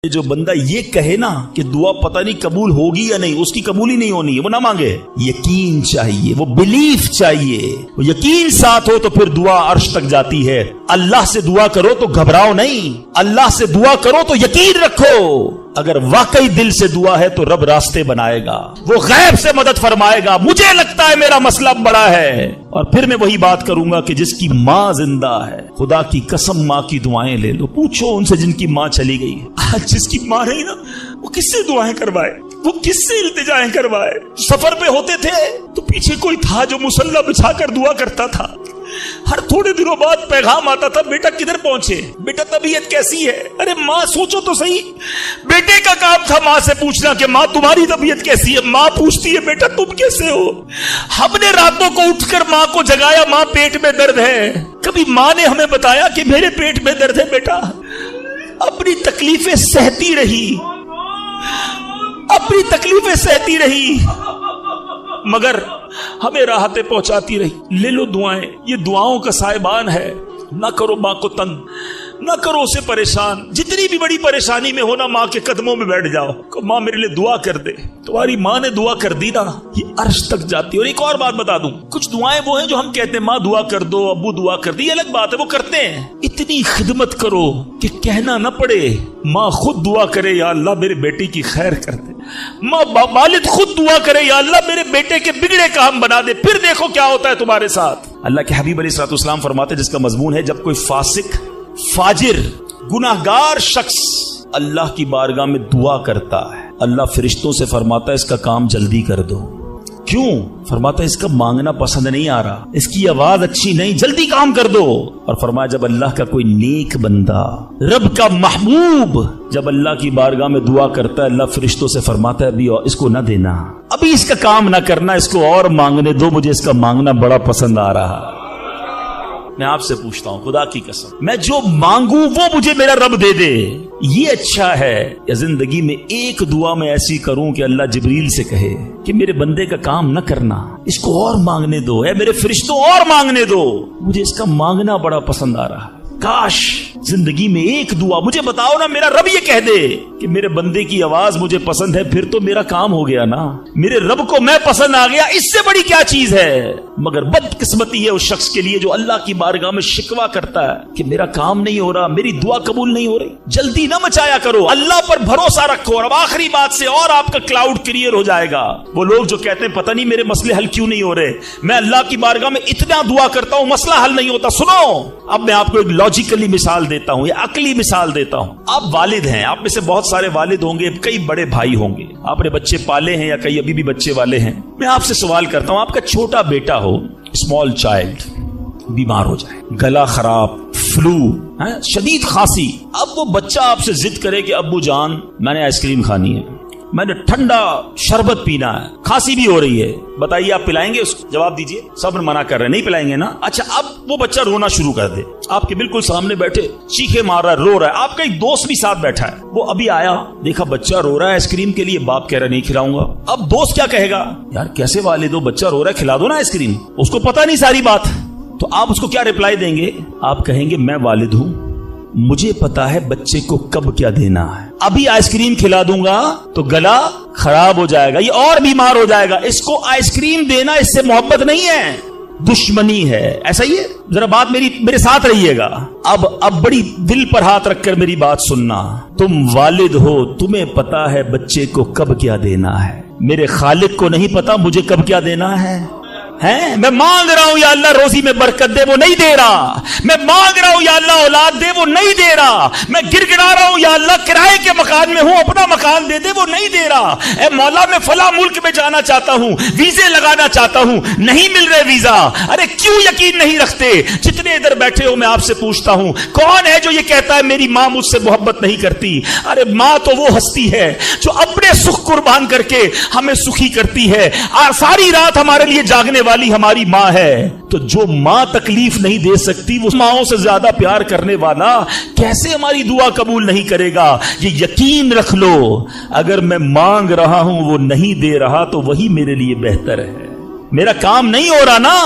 جو بندہ یہ کہے نا کہ دعا پتہ نہیں قبول ہوگی یا نہیں، اس کی قبول ہی نہیں ہونی ہے، وہ نہ مانگے۔ یقین چاہیے، وہ بلیف چاہیے، وہ یقین ساتھ ہو تو پھر دعا عرش تک جاتی ہے۔ اللہ سے دعا کرو تو گھبراؤ نہیں، اللہ سے دعا کرو تو یقین رکھو، اگر واقعی دل سے دعا ہے تو رب راستے بنائے گا، وہ غیب سے مدد فرمائے گا۔ مجھے لگتا ہے میرا مسئلہ بڑا ہے، اور پھر میں وہی بات کروں گا کہ جس کی ماں زندہ ہے، خدا کی قسم ماں کی دعائیں لے لو، پوچھو ان سے جن کی ماں چلی گئی ہے۔ آج جس کی ماں نہیں نا، وہ کس سے دعائیں کروائے، وہ کس سے التجائیں کروائے؟ سفر پہ ہوتے تھے تو پیچھے کوئی تھا جو مصلی بچھا کر دعا کرتا تھا، ہر تھوڑے دنوں بعد پیغام آتا تھا، بیٹا کدھر پہنچے، بیٹا طبیعت کیسی ہے؟ ارے ماں سوچو تو صحیح، بیٹے کا کام تھا ماں سے پوچھنا کہ ماں تمہاری طبیعت کیسی ہے، ماں پوچھتی ہے بیٹا تم کیسے ہو۔ ہم نے راتوں کو اٹھ کر ماں کو جگایا، ماں پیٹ میں درد ہے، کبھی ماں نے ہمیں بتایا کہ میرے پیٹ میں درد ہے؟ بیٹا اپنی تکلیفیں سہتی رہی، اپنی تکلیفیں سہتی رہی، مگر ہمیں راحتیں پہنچاتی رہی۔ لے لو دعائیں، یہ دعاؤں کا سائبان ہے۔ نہ کرو ماں کو تنگ، نہ کرو اسے پریشان، جتنی بھی بڑی پریشانی میں ہو نا ماں کے قدموں میں بیٹھ جاؤ کہ ماں میرے لیے دعا کر دے۔ تمہاری ماں نے دعا کر دی نا، یہ عرش تک جاتی ہے۔ اور ایک اور بات بتا دوں، کچھ دعائیں وہ ہیں جو ہم کہتے ہیں ماں دعا کر دو، ابو دعا کر دی، یہ الگ بات ہے، وہ کرتے ہیں۔ اتنی خدمت کرو کہ کہنا نہ پڑے، ماں خود دعا کرے یا اللہ میرے بیٹی کی خیر کر دے، ماں والد خود دعا کرے یا اللہ میرے بیٹے کے بگڑے کام بنا دے، پھر دیکھو کیا ہوتا ہے تمہارے ساتھ۔ اللہ کے حبیب علیہ الصلوۃ والسلام فرماتے ہیں، جس کا مضمون ہے جب کوئی فاسق، فاجر، گناہگار شخص اللہ کی بارگاہ میں دعا کرتا ہے، اللہ فرشتوں سے فرماتا ہے اس کا کام جلدی کر دو۔ کیوں؟ فرماتا ہے اس کا مانگنا پسند نہیں آ رہا، اس کی آواز اچھی نہیں، جلدی کام کر دو۔ اور فرمایا جب اللہ کا کوئی نیک بندہ، رب کا محبوب جب اللہ کی بارگاہ میں دعا کرتا ہے، اللہ فرشتوں سے فرماتا ہے ابھی اس کو نہ دینا، ابھی اس کا کام نہ کرنا، اس کو اور مانگنے دو، مجھے اس کا مانگنا بڑا پسند آ رہا۔ میں آپ سے پوچھتا ہوں خدا کی قسم، میں جو مانگوں وہ مجھے میرا رب دے دے، یہ اچھا ہے یا زندگی میں ایک دعا میں ایسی کروں کہ اللہ جبریل سے کہے کہ میرے بندے کا کام نہ کرنا، اس کو اور مانگنے دو، اے میرے فرشتوں اور مانگنے دو، مجھے اس کا مانگنا بڑا پسند آ رہا ہے۔ کاش زندگی میں ایک دعا، مجھے بتاؤ نا، میرا رب یہ کہہ دے کہ میرے بندے کی آواز مجھے پسند ہے، پھر تو میرا کام ہو گیا نا، میرے رب کو میں پسند آ گیا، اس سے بڑی کیا چیز ہے؟ مگر بدقسمتی ہے اس شخص کے لیے جو اللہ کی بارگاہ میں شکوہ کرتا ہے کہ میرا کام نہیں ہو رہا، میری دعا قبول نہیں ہو رہی۔ جلدی نہ مچایا کرو، اللہ پر بھروسہ رکھو، اور اب آخری بات سے اور آپ کا کلاؤڈ کلیئر ہو جائے گا۔ وہ لوگ جو کہتے ہیں پتہ نہیں میرے مسئلے حل کیوں نہیں ہو رہے، میں اللہ کی بارگاہ میں اتنا دعا کرتا ہوں مسئلہ حل نہیں ہوتا۔ سنو، اب میں آپ کو ایک لاجیکلی مثال دیتا ہوں، یا عقلی مثال دیتا ہوں۔ آپ والد ہیں، آپ میں سے بہت سارے والد ہوں گے، کئی بڑے بھائی ہوں گے، آپ نے بچے پالے ہیں یا کئی ابھی بھی بچے والے ہیں۔ میں آپ سے سوال کرتا ہوں، آپ کا چھوٹا بیٹا ہو، اسمال چائلڈ، بیمار ہو جائے، گلا خراب، فلو، شدید کھانسی، اب وہ بچہ آپ سے ضد کرے کہ ابو جان میں نے آئس کریم کھانی ہے، میں نے ٹھنڈا شربت پینا ہے، کھانسی بھی ہو رہی ہے، بتائیے آپ پلائیں گے اس کو؟ جواب دیجئے۔ سب منع کر رہے ہیں، نہیں پلائیں گے نا؟ اچھا، اب وہ بچہ رونا شروع کر دے، آپ کے بالکل سامنے بیٹھے چیخے مار رہا ہے، رو رہا ہے، آپ کا ایک دوست بھی ساتھ بیٹھا ہے، وہ ابھی آیا، دیکھا بچہ رو رہا ہے آئس کریم کے لیے، باپ کہہ رہا نہیں کھلاؤں گا۔ اب دوست کیا کہے گا؟ یار کیسے والد ہو، بچہ رو رہا ہے کھلا دو نا آئس کریم، اس کو پتہ نہیں ساری بات۔ تو آپ اس کو کیا رپلائی دیں گے؟ آپ کہیں گے میں والد ہوں، مجھے پتا ہے بچے کو کب کیا دینا ہے، ابھی آئس کریم کھلا دوں گا تو گلا خراب ہو جائے گا، یہ اور بیمار ہو جائے گا، اس کو آئس کریم دینا اس سے محبت نہیں ہے، دشمنی ہے۔ ایسا ہی ہے، ذرا بات میرے ساتھ رہیے گا۔ اب بڑی دل پر ہاتھ رکھ کر میری بات سننا، تم والد ہو، تمہیں پتا ہے بچے کو کب کیا دینا ہے، میرے خالق کو نہیں پتا مجھے کب کیا دینا ہے۔ میں مانگ رہا ہوں یا اللہ روزی میں برکت دے، وہ نہیں دے رہا، میں مانگ رہا ہوں یا اللہ اولاد دے، وہ نہیں دے رہا، میں گر گڑا رہا ہوں یا اللہ کرائے کے مکان میں ہوں اپنا مکان دے دے، وہ نہیں دے رہا۔ اے مولا میں فلاں ملک میں جانا چاہتا ہوں، ویزے لگانا چاہتا ہوں، نہیں مل رہے ویزا، ارے کیوں یقین نہیں رکھتے؟ جتنے ادھر بیٹھے ہو میں آپ سے پوچھتا ہوں، کون ہے جو یہ کہتا ہے میری ماں مجھ سے محبت نہیں کرتی؟ ارے ماں تو وہ ہستی ہے جو اپنے سکھ قربان کر کے ہمیں سخی کرتی ہے، ساری رات ہمارے لیے جاگنے والی ہماری ماں ہے۔ تو جو ماں تکلیف نہیں دے سکتی، وہ ماؤں سے زیادہ پیار کرنے والا کیسے ہماری دعا قبول نہیں کرے گا؟ یہ یقین رکھ لو، اگر میں مانگ رہا ہوں وہ نہیں دے رہا تو وہی میرے لیے بہتر ہے۔ میرا کام نہیں ہو رہا نا،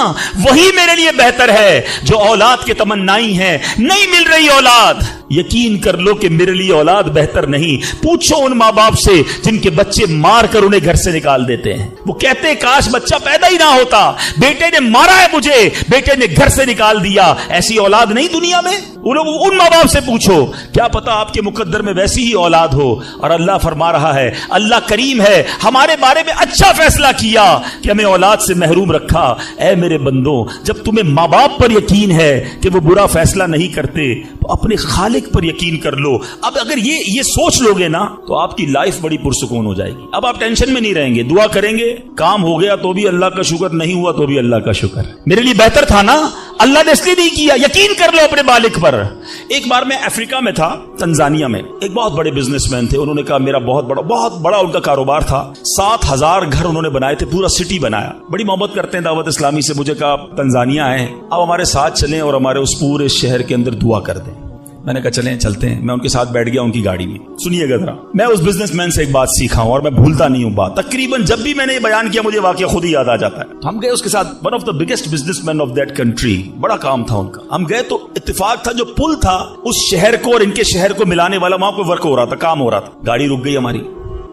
وہی میرے لیے بہتر ہے۔ جو اولاد کے تمنائی ہیں، نہیں مل رہی اولاد، یقین کر لو کہ میرے لیے اولاد بہتر نہیں. پوچھو ان ماں باپ سے جن کے بچے مار کر انہیں گھر سے نکال دیتے ہیں. وہ کہتے ہیں کاش بچہ پیدا ہی نہ ہوتا, بیٹے نے مارا ہے مجھے, بیٹے نے گھر سے نکال دیا. ایسی اولاد نہیں دنیا میں. ان ماں باپ سے پوچھو, کیا پتا آپ کے مقدر میں ویسی ہی اولاد ہو. اور اللہ فرما رہا ہے, اللہ کریم ہے, ہمارے بارے میں اچھا فیصلہ کیا کہ ہمیں اولاد سے محروم رکھا. اے میرے بندوں, جب تمہیں ماں باپ پر یقین ہے کہ وہ برا فیصلہ نہیں کرتے تو اپنے خالق پر یقین کر لو. اب اگر یہ سوچ لو گے نا تو آپ کی لائف بڑی پرسکون ہو جائے گی. اب آپ ٹینشن میں نہیں رہیں گے, دعا کریں گے, کام ہو گیا تو بھی اللہ کا شکر, نہیں ہوا تو بھی اللہ کا شکر. میرے لیے بہتر تھا نا, اللہ نے اس لیے نہیں کیا. یقین کر لو اپنے مالک پر. ایک بار میں افریقہ میں تھا, تنزانیہ میں. ایک بہت بڑے بزنس مین تھے, انہوں نے کہا میرا بہت بڑا ان کا کاروبار تھا. 7,000 گھر انہوں نے بنائے تھے, پورا سٹی بنایا. بڑی محبت کرتے ہیں دعوت اسلامی سے. مجھے کہا تنزانیہ آئے ہیں, اب ہمارے ساتھ چلیں اور ہمارے اس پورے شہر کے اندر دعا کر دیں. میں نے کہا چلیں چلتے ہیں. میں ان کے ساتھ بیٹھ گیا ان کی گاڑی میں. سنیے گا ذرا, میں اس بزنس مین سے ایک بات سیکھا ہوں اور میں بھولتا نہیں ہوں بات. تقریباً جب بھی میں نے یہ بیان کیا مجھے واقعہ خود ہی یاد آ جاتا ہے. ہم گئے اس کے ساتھ, one of the biggest business man of that country, بڑا کام تھا ان کا. ہم گئے تو اتفاق تھا جو پل تھا اس شہر کو اور ان کے شہر کو ملانے والا, وہاں پہ ورک ہو رہا تھا, کام ہو رہا تھا. گاڑی رک گئی ہماری.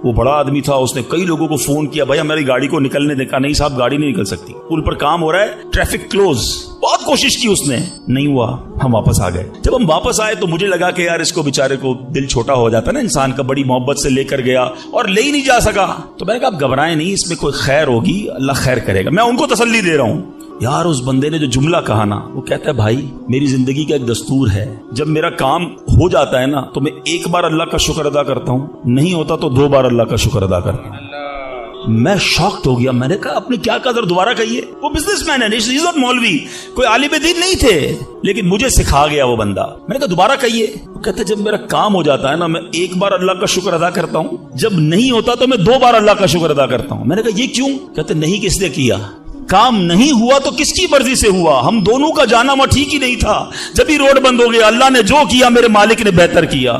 وہ بڑا آدمی تھا, اس نے کئی لوگوں کو فون کیا, بھائی ہماری گاڑی کو نکلنے دے. کہا نہیں صاحب گاڑی نہیں نکل سکتی, پل پر کام ہو رہا ہے, ٹریفک کلوز. بہت کوشش کی اس نے, نہیں ہوا. ہم واپس آ گئے. جب ہم واپس آئے تو مجھے لگا کہ یار اس کو بیچارے کو دل چھوٹا ہو جاتا ہے نا انسان کا, بڑی محبت سے لے کر گیا اور لے ہی نہیں جا سکا. تو میں نے کہا آپ گھبرائیں نہیں, اس میں کوئی خیر ہوگی, اللہ خیر کرے گا. میں ان کو تسلی دے رہا ہوں. یار اس بندے نے جو جملہ کہا نا, وہ کہتا ہے بھائی میری زندگی کا ایک دستور ہے, جب میرا کام ہو جاتا ہے نا تو میں ایک بار اللہ کا شکر ادا کرتا ہوں, نہیں ہوتا تو 2 بار اللہ کا شکر ادا کرتا ہوں. میں شاکڈ ہو گیا. میں نے کہا آپ نے کیا کہا, دوبارہ کہیے. وہ بزنس مین ہے, مولوی, کوئی عالم دین نہیں تھے, لیکن مجھے سکھا گیا وہ بندہ. میں نے کہا دوبارہ کہیے. وہ کہتے جب میرا کام ہو جاتا ہے نا میں ایک بار اللہ کا شکر ادا کرتا ہوں, جب نہیں ہوتا تو میں 2 بار اللہ کا شکر ادا کرتا ہوں. میں نے کہا یہ کیوں؟ کہتے نہیں کس نے کیا, کام نہیں ہوا تو کس کی مرضی سے ہوا, ہم دونوں کا جانا وہاں ٹھیک ہی نہیں تھا. جب ہی روڈ بند ہو گیا, اللہ نے جو کیا میرے مالک نے بہتر کیا.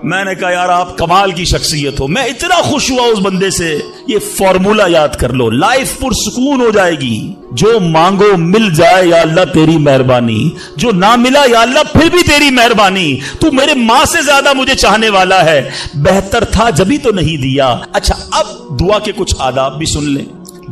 میں نے کہا یار آپ کمال کی شخصیت ہو. میں اتنا خوش ہوا اس بندے سے. یہ فارمولا یاد کر لو, لائف پرسکون ہو جائے گی. جو مانگو مل جائے یا اللہ تیری مہربانی, جو نہ ملا یا اللہ پھر بھی تیری مہربانی. تو میرے ماں سے زیادہ مجھے چاہنے والا ہے, بہتر تھا جبھی تو نہیں دیا. اچھا اب دعا کے کچھ آداب بھی سن لیں.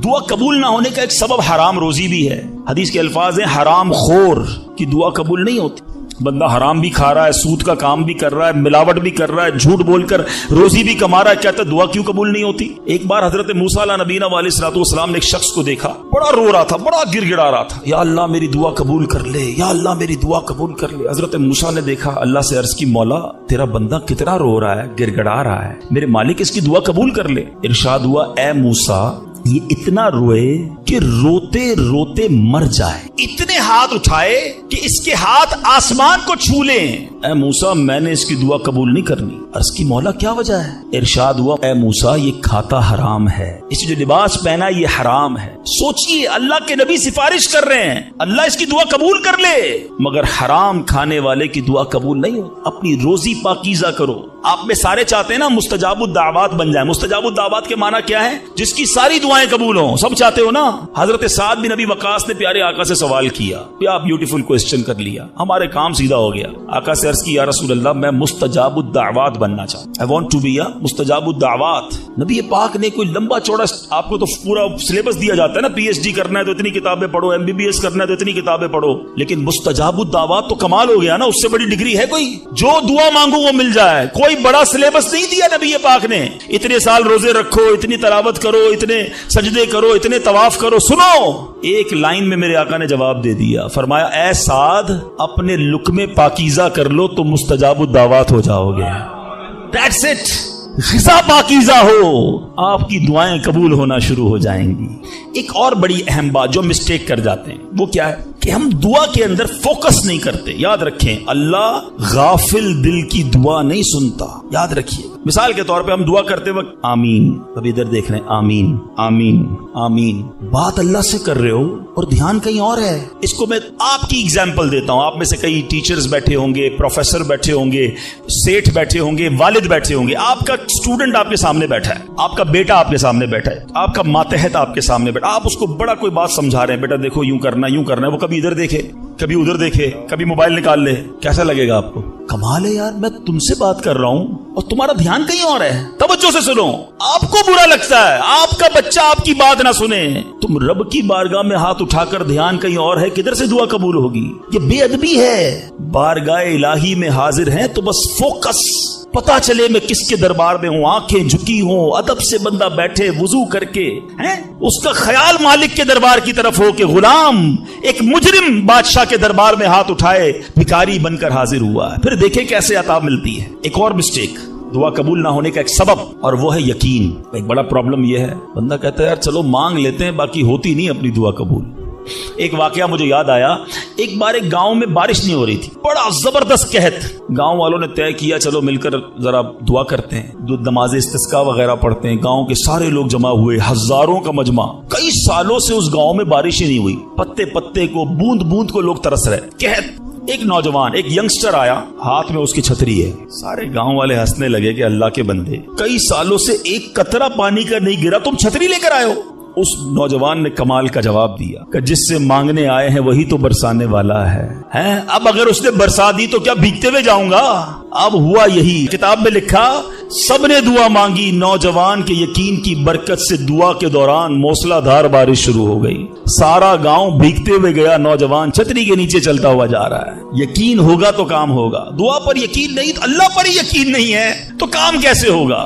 دعا قبول نہ ہونے کا ایک سبب حرام روزی بھی ہے. حدیث کے الفاظ ہیں حرام خور کی دعا قبول نہیں ہوتی. بندہ حرام بھی کھا رہا ہے, سود کا کام بھی کر رہا ہے, ملاوٹ بھی کر رہا ہے, جھوٹ بول کر روزی بھی کما رہا ہے, کہتا ہے دعا کیوں قبول نہیں ہوتی. ایک بار حضرت موسیٰ علیہ نبینا علیہ الصلوۃ والسلام نے ایک شخص کو دیکھا, بڑا رو رہا تھا, بڑا گر گڑا رہا تھا, یا اللہ میری دعا قبول کر لے, یا اللہ میری دعا قبول کر لے. حضرت موسیٰ نے دیکھا, اللہ سے عرض کی مولا تیرا بندہ کتنا رو رہا ہے, گر گڑا رہا ہے, میرے مالک اس کی دعا قبول کر لے. ارشاد ہوا اے موسیٰ یہ اتنا روئے کہ روتے روتے مر جائے, اتنے ہاتھ اٹھائے کہ اس کے ہاتھ آسمان کو چھو لیں. اے موسیٰ میں نے اس کی دعا قبول نہیں کرنی. عرض کی مولا کیا وجہ ہے؟ ارشاد ہوا اے موسیٰ یہ کھاتا حرام ہے, اس جو لباس پہنا یہ حرام ہے. سوچئے اللہ کے نبی سفارش کر رہے ہیں اللہ اس کی دعا قبول کر لے, مگر حرام کھانے والے کی دعا قبول نہیں ہو. اپنی روزی پاکیزہ کرو. آپ میں سارے چاہتے ہیں نا مستجاب الدعوات بن جائیں. مستجاب الدعوات کے معنی کیا ہے؟ جس کی ساری دعائیں قبول ہوں. سب چاہتے ہو نا. حضرت سعد بن ابی وقاص نے پیارے آقا سے سوال کیا, کیا بیوٹیفل کوسچن کر لیا, ہمارے کام سیدھا ہو گیا. آقا سے عرض کی یا رسول اللہ میں مستجاب الدعوات بننا چاہتا ہوں, I want to be a مستجاب الدعوات. نبی پاک نے کوئی لمبا چوڑا, آپ کو تو پورا سلیبس دیا جاتا ہے نا, پی ایچ ڈی کرنا ہے تو اتنی کتابیں پڑھو, ایم بی بی ایس کرنا ہے تو اتنی کتابیں پڑھو, لیکن مستجاب الدعوات تو کمال ہو گیا نا, اس سے بڑی ڈگری ہے کوئی؟ جو دعا مانگو وہ مل جائے. کوئی بڑا سلیبس نہیں دیا نبی پاک نے, اتنے سال روزے رکھو, اتنی تلاوت کرو, اتنے سجدے کرو, اتنے طواف کرو. سنو ایک لائن میں میرے آقا نے جواب دے دیا, فرمایا اے سعد اپنے لقمے پاکیزہ کر لو تو مستجاب الدعوات ہو جاؤ گے. That's it. غذا پاکیزہ ہو, آپ کی دعائیں قبول ہونا شروع ہو جائیں گی. ایک اور بڑی اہم بات جو مسٹیک کر جاتے ہیں وہ کیا ہے کہ ہم دعا کے اندر فوکس نہیں کرتے. یاد رکھیں اللہ غافل دل کی دعا نہیں سنتا, یاد رکھیے. مثال کے طور پہ ہم دعا کرتے وقت آمین, ابھی ادھر دیکھ رہے ہیں آمین آمین آمین, بات اللہ سے کر رہے ہو اور دھیان کہیں اور ہے. اس کو میں آپ کی ایگزامپل دیتا ہوں. آپ میں سے کئی ٹیچرز بیٹھے ہوں گے, پروفیسر بیٹھے ہوں گے, سیٹھ بیٹھے ہوں گے, والد بیٹھے ہوں گے. آپ کا اسٹوڈنٹ آپ کے سامنے بیٹھا ہے, آپ کا بیٹا آپ کے سامنے بیٹھا ہے, آپ کا ماتحت آپ کے سامنے بیٹھا, آپ اس کو بڑا کوئی بات سمجھا رہے ہیں, بیٹا دیکھو یوں کرنا ہے, وہ کبھی ادھر دیکھے, کبھی ادھر دیکھے, کبھی موبائل نکال لے, کیسا لگے گا آپ کو؟ کمال ہے یار, میں تم سے بات کر رہا ہوں اور تمہارا دھیان کہیں اور ہے. توجہ سے سنو, آپ کو برا لگتا ہے آپ کا بچہ آپ کی بات نہ سنے, تم رب کی بارگاہ میں ہاتھ اٹھا کر دھیان کہیں اور ہے, کدھر سے دعا قبول ہوگی؟ یہ بے ادبی ہے. بارگاہ الہی میں حاضر ہیں تو بس فوکس, پتا چلے میں کس کے دربار میں ہوں, آنکھیں جھکی ہوں, ادب سے بندہ بیٹھے وضو کر کے, اس کا خیال مالک کے دربار کی طرف ہو کہ غلام ایک مجرم بادشاہ کے دربار میں ہاتھ اٹھائے بھکاری بن کر حاضر ہوا ہے. پھر دیکھیں کیسے عطا ملتی ہے. ایک اور مسٹیک, دعا قبول نہ ہونے کا ایک سبب, اور وہ ہے یقین. ایک بڑا پرابلم یہ ہے, بندہ کہتا ہے یار چلو مانگ لیتے ہیں, باقی ہوتی نہیں اپنی دعا قبول. ایک واقعہ مجھے یاد آیا, ایک بار ایک گاؤں میں بارش نہیں ہو رہی تھی, بڑا زبردست قحط. گاؤں والوں نے طے کیا چلو مل کر ذرا دعا کرتے ہیں, نماز استسقاء وغیرہ پڑھتے ہیں. گاؤں کے سارے لوگ جمع ہوئے, ہزاروں کا مجمع. کئی سالوں سے اس گاؤں میں بارش ہی نہیں ہوئی, پتے پتے کو, بوند بوند کو لوگ ترس رہے, قحط. ایک نوجوان, ایک ینگسٹر آیا, ہاتھ میں اس کی چھتری ہے. سارے گاؤں والے ہنسنے لگے کہ اللہ کے بندے, کئی سالوں سے ایک قطرہ پانی کا نہیں گرا, تم چھتری لے کر آئے ہو. اس نوجوان نے کمال کا جواب دیا کہ جس سے مانگنے آئے ہیں وہی تو برسانے والا ہے. اب اگر اس نے برسا دی تو کیا بھیگتے ہوئے جاؤں گا؟ اب ہوا یہی, کتاب میں لکھا سب نے دعا مانگی, نوجوان کے یقین کی برکت سے دعا کے دوران موسلا دھار بارش شروع ہو گئی. سارا گاؤں بھیگتے ہوئے گیا, نوجوان چھتری کے نیچے چلتا ہوا جا رہا ہے. یقین ہوگا تو کام ہوگا, دعا پر یقین نہیں, اللہ پر ہی یقین نہیں ہے تو کام کیسے ہوگا؟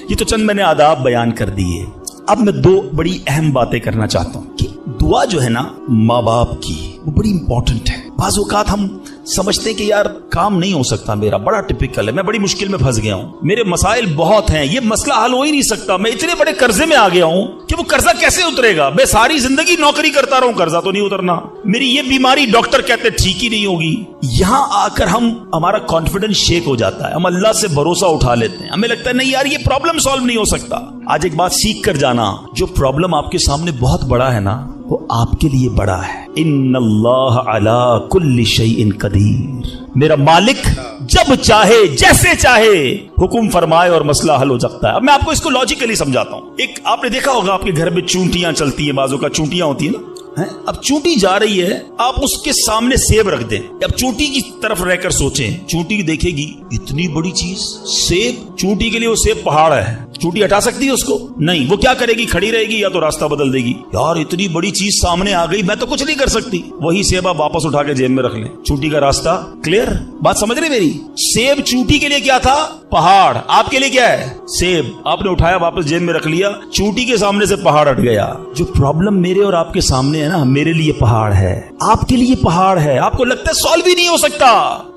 یہ تو چند میں نے آداب بیان کر دیے. اب میں دو بڑی اہم باتیں کرنا چاہتا ہوں کہ دعا جو ہے نا ماں باپ کی, وہ بڑی امپورٹنٹ ہے. بعض اوقات ہم سمجھتے ہیں کہ یار کام نہیں ہو سکتا, میرا بڑا ٹپیکل ہے, میں بڑی مشکل میں پھنس گیا ہوں, میرے مسائل بہت ہیں, یہ مسئلہ حل ہو ہی نہیں سکتا, میں اتنے بڑے قرضے میں آ گیا ہوں کہ وہ قرضہ کیسے اترے گا, میں ساری زندگی نوکری کرتا رہوں, قرضہ تو نہیں اترنا, میری یہ بیماری ڈاکٹر کہتے ٹھیک ہی نہیں ہوگی. یہاں آ کر ہمارا کانفیڈنس شیک ہو جاتا ہے, ہم اللہ سے بھروسہ اٹھا لیتے ہیں, ہمیں لگتا ہے نہیں یار یہ پرابلم سالو نہیں ہو سکتا. آج ایک بات سیکھ کر جانا, جو پرابلم آپ کے سامنے بہت بڑا ہے نا وہ آپ کے لیے بڑا ہے. ان اللہ علی کل شیء قدیر, میرا مالک جب چاہے جیسے چاہے حکم فرمائے اور مسئلہ حل ہو سکتا ہے. اب میں آپ کو اس کو لاجیکلی سمجھاتا ہوں. ایک آپ نے دیکھا ہوگا آپ کے گھر میں چونٹیاں چلتی ہیں, بازوں کا چونٹیاں ہوتی ہیں نا, اب چونٹی جا رہی ہے, آپ اس کے سامنے سیب رکھ دیں. اب چونٹی کی طرف رہ کر سوچیں, چونٹی دیکھے گی اتنی بڑی چیز سیب, چونٹی کے لیے وہ سیب پہاڑ ہے, چونٹی ہٹا سکتی ہے اس کو؟ نہیں. وہ کیا کرے گی, کھڑی رہے گی یا تو راستہ بدل دے گی, یار اتنی بڑی چیز سامنے آ گئی میں تو کچھ نہیں کر سکتی. وہی سیب آپ واپس اٹھا کے جیب میں رکھ لیں, چونٹی کا راستہ کلیئر. بات سمجھ رہے میری؟ سیب چونٹی کے لیے کیا تھا, پہاڑ. آپ کے لیے کیا ہے, سیب. آپ نے اٹھایا واپس جیب میں رکھ لیا, چونٹی کے سامنے سے پہاڑ ہٹ گیا. جو پرابلم میرے اور آپ کے سامنے ہے نا, میرے لیے پہاڑ ہے, آپ کے لیے پہاڑ ہے, آپ کو لگتا ہے سالو بھی نہیں ہو سکتا.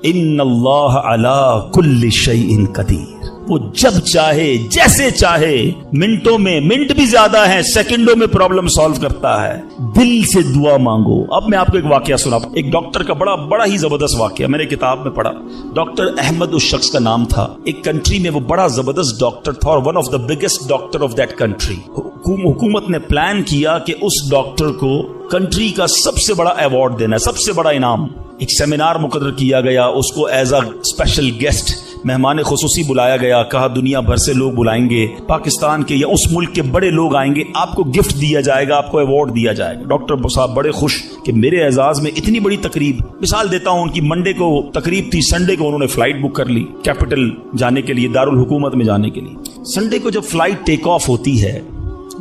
ان اللہ علی کل شیء قدیر, وہ جب چاہے جیسے چاہے, منٹوں میں, منٹ بھی زیادہ ہیں, سیکنڈوں میں پرابلم سالو کرتا ہے. دل سے دعا مانگو. اب میں آپ کو ایک واقعہ سنا, ایک ڈاکٹر کا بڑا ہی زبردست واقعہ میں نے کتاب میں پڑھا. ڈاکٹر احمد اس شخص کا نام تھا. ایک کنٹری میں وہ بڑا زبردست ڈاکٹر تھا اور one of the biggest doctor of that country. حکومت نے پلان کیا کہ اس ڈاکٹر کو کنٹری کا سب سے بڑا ایوارڈ دینا ہے, سب سے بڑا انعام. ایک سیمینار مقرر کیا گیا, اس کو ایز اے اسپیشل گیسٹ مہمان خصوصی بلایا گیا. کہا دنیا بھر سے لوگ بلائیں گے, پاکستان کے یا اس ملک کے بڑے لوگ آئیں گے, آپ کو گفٹ دیا جائے گا, آپ کو ایوارڈ دیا جائے گا. ڈاکٹر صاحب بڑے خوش کہ میرے اعزاز میں اتنی بڑی تقریب. مثال دیتا ہوں, ان کی منڈے کو تقریب تھی, سنڈے کو انہوں نے فلائٹ بک کر لی کیپٹل جانے کے لیے, دارالحکومت میں جانے کے لیے. سنڈے کو جب فلائٹ ٹیک آف ہوتی ہے,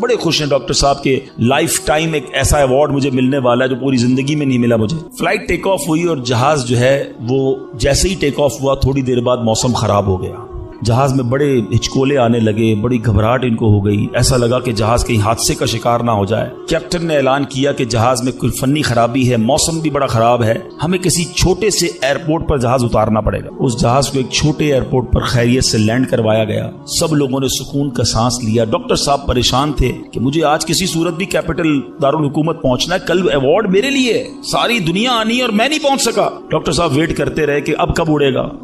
بڑے خوش ہیں ڈاکٹر صاحب کے لائف ٹائم ایک ایسا ایوارڈ مجھے ملنے والا ہے جو پوری زندگی میں نہیں ملا مجھے. فلائٹ ٹیک آف ہوئی اور جہاز جو ہے وہ جیسے ہی ٹیک آف ہوا تھوڑی دیر بعد موسم خراب ہو گیا. جہاز میں بڑے ہچکولے آنے لگے, بڑی گھبراہٹ ان کو ہو گئی, ایسا لگا کہ جہاز کہیں حادثے کا شکار نہ ہو جائے. کیپٹن نے اعلان کیا کہ جہاز میں کوئی فنی خرابی ہے, موسم بھی بڑا خراب ہے, ہمیں کسی چھوٹے سے ایئرپورٹ پر جہاز اتارنا پڑے گا. اس جہاز کو ایک چھوٹے ایئرپورٹ پر خیریت سے لینڈ کروایا گیا. سب لوگوں نے سکون کا سانس لیا. ڈاکٹر صاحب پریشان تھے کہ مجھے آج کسی صورت بھی کیپٹل دارالحکومت پہنچنا ہے, کل ایوارڈ میرے لیے, ساری دنیا آنی اور میں نہیں پہنچ سکا. ڈاکٹر صاحب ویٹ کرتے رہے کہ اب کب اڑے گا.